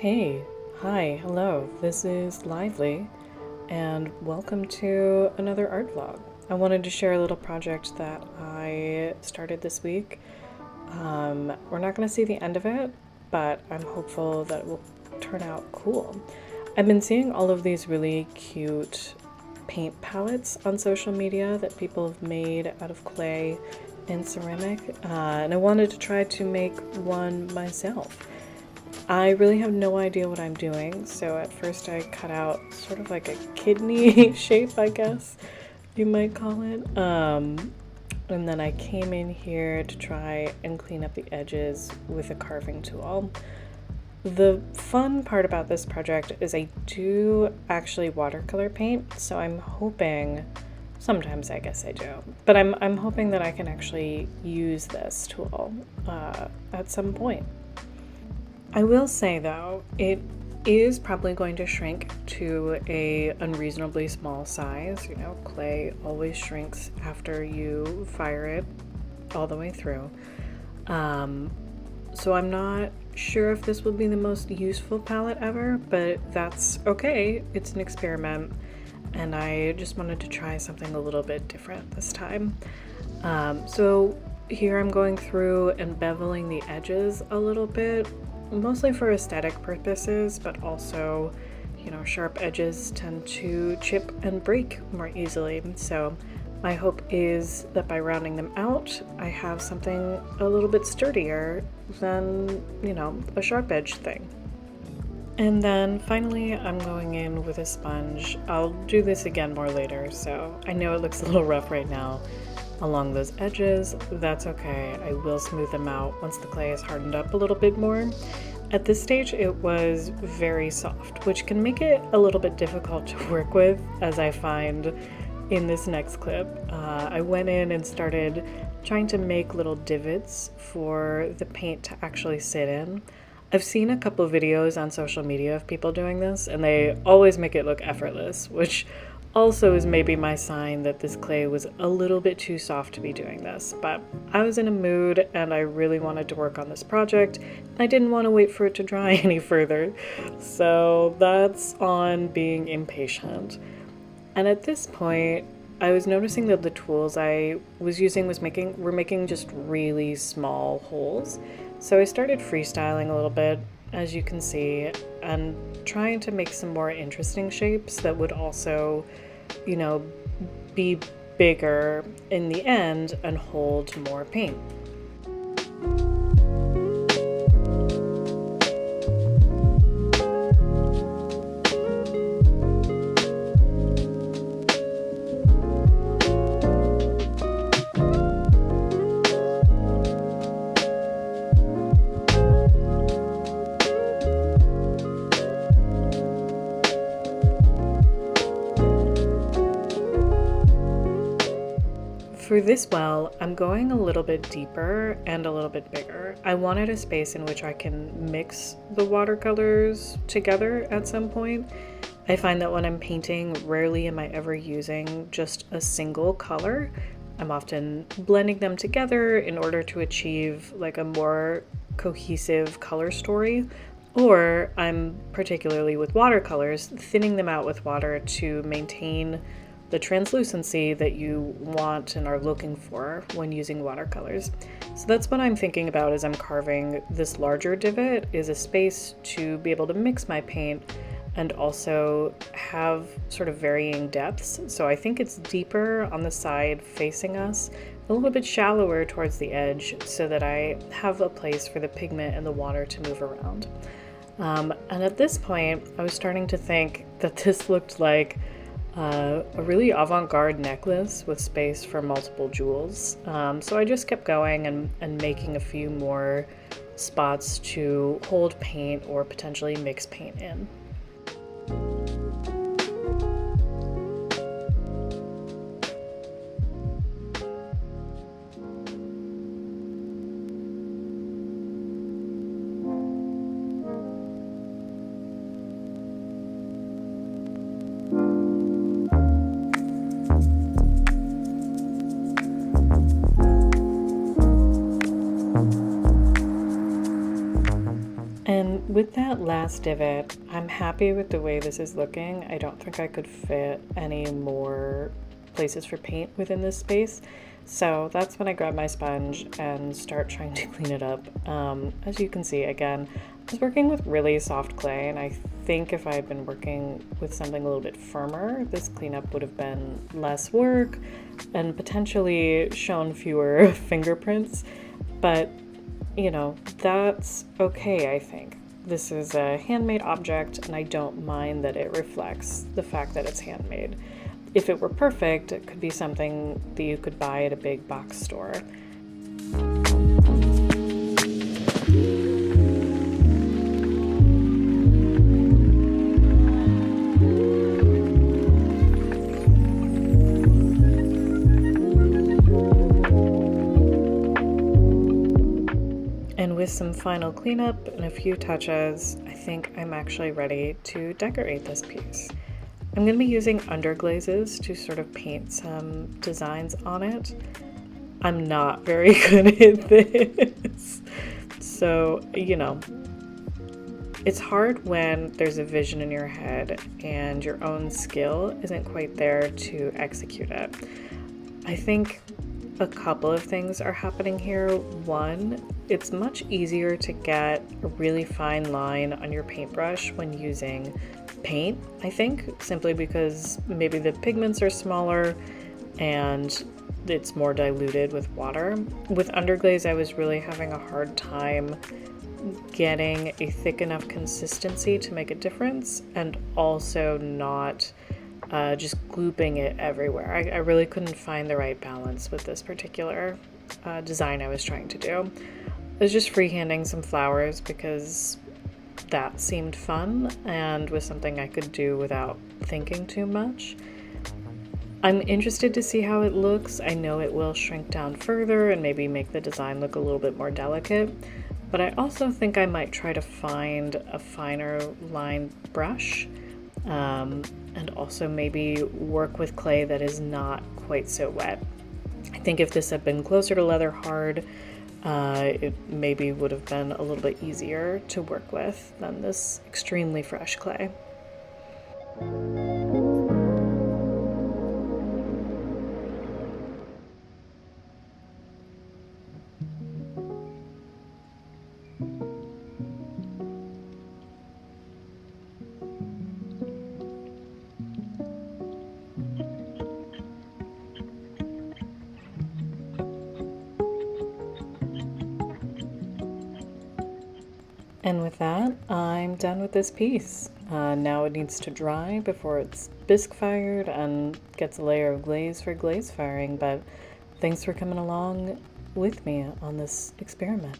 Hey, hi, hello, this is Lively, and welcome to another art vlog. I wanted to share a little project that I started this week. We're not going to see the end of it, but I'm hopeful that it will turn out cool. I've been seeing all of these really cute paint palettes on social media that people have made out of clay and ceramic, and I wanted to try to make one myself. I really have no idea what I'm doing, so at first I cut out sort of like a kidney shape, I guess you might call it. And then I came in here to try and clean up the edges with a carving tool. The fun part about this project is I do actually watercolor paint, so I'm hoping, sometimes I guess I do, but I'm hoping that I can actually use this tool at some point. I will say though, it is probably going to shrink to a unreasonably small size. You know, clay always shrinks after you fire it all the way through. So I'm not sure if this will be the most useful palette ever, but that's okay. It's an experiment, and I just wanted to try something a little bit different this time. So here I'm going through and beveling the edges a little bit, mostly for aesthetic purposes, but also, you know, sharp edges tend to chip and break more easily. So my hope is that by rounding them out, I have something a little bit sturdier than, you know, a sharp edge thing. And then finally, I'm going in with a sponge. I'll do this again more later, so I know it looks a little rough right now along those edges. That's okay. I will smooth them out once the clay is hardened up a little bit more. At this stage, it was very soft, which can make it a little bit difficult to work with, as I find in this next clip. I went in and started trying to make little divots for the paint to actually sit in. I've seen a couple of videos on social media of people doing this, and they always make it look effortless, which also is maybe my sign that this clay was a little bit too soft to be doing this. But I was in a mood and I really wanted to work on this project. I didn't want to wait for it to dry any further. So that's on being impatient. And at this point, I was noticing that the tools I was using were making just really small holes. So I started freestyling a little bit, as you can see, and trying to make some more interesting shapes that would also, you know, be bigger in the end and hold more paint. For this well, I'm going a little bit deeper and a little bit bigger. I wanted a space in which I can mix the watercolors together at some point. I find that when I'm painting, rarely am I ever using just a single color. I'm often blending them together in order to achieve like a more cohesive color story. Or I'm, particularly with watercolors, thinning them out with water to maintain the translucency that you want and are looking for when using watercolors. So that's what I'm thinking about as I'm carving this larger divot, is a space to be able to mix my paint and also have sort of varying depths. So I think it's deeper on the side facing us, a little bit shallower towards the edge, so that I have a place for the pigment and the water to move around. And at this point, I was starting to think that this looked like a really avant-garde necklace with space for multiple jewels. So I just kept going and making a few more spots to hold paint or potentially mix paint in. with that last divot, I'm happy with the way this is looking. I don't think I could fit any more places for paint within this space. So that's when I grab my sponge and start trying to clean it up. As you can see, again, I was working with really soft clay, and I think if I had been working with something a little bit firmer, this cleanup would have been less work and potentially shown fewer fingerprints. But, you know, that's okay, I think. This is a handmade object, and I don't mind that it reflects the fact that it's handmade. If it were perfect, it could be something that you could buy at a big box store. And with some final cleanup and a few touches, I think I'm actually ready to decorate this piece. I'm going to be using underglazes to sort of paint some designs on it. I'm not very good at this. So, you know, it's hard when there's a vision in your head and your own skill isn't quite there to execute it. I think a couple of things are happening here. One, it's much easier to get a really fine line on your paintbrush when using paint, I think, simply because maybe the pigments are smaller and it's more diluted with water. With underglaze, I was really having a hard time getting a thick enough consistency to make a difference, and also not just glooping it everywhere. I really couldn't find the right balance with this particular design I was trying to do. I was just freehanding some flowers because that seemed fun and was something I could do without thinking too much. I'm interested to see how it looks. I know it will shrink down further and maybe make the design look a little bit more delicate, but I also think I might try to find a finer lined brush, and also maybe work with clay that is not quite so wet. I think if this had been closer to leather hard, it maybe would have been a little bit easier to work with than this extremely fresh clay. And with that, I'm done with this piece. Now it needs to dry before it's bisque fired and gets a layer of glaze for glaze firing, but thanks for coming along with me on this experiment.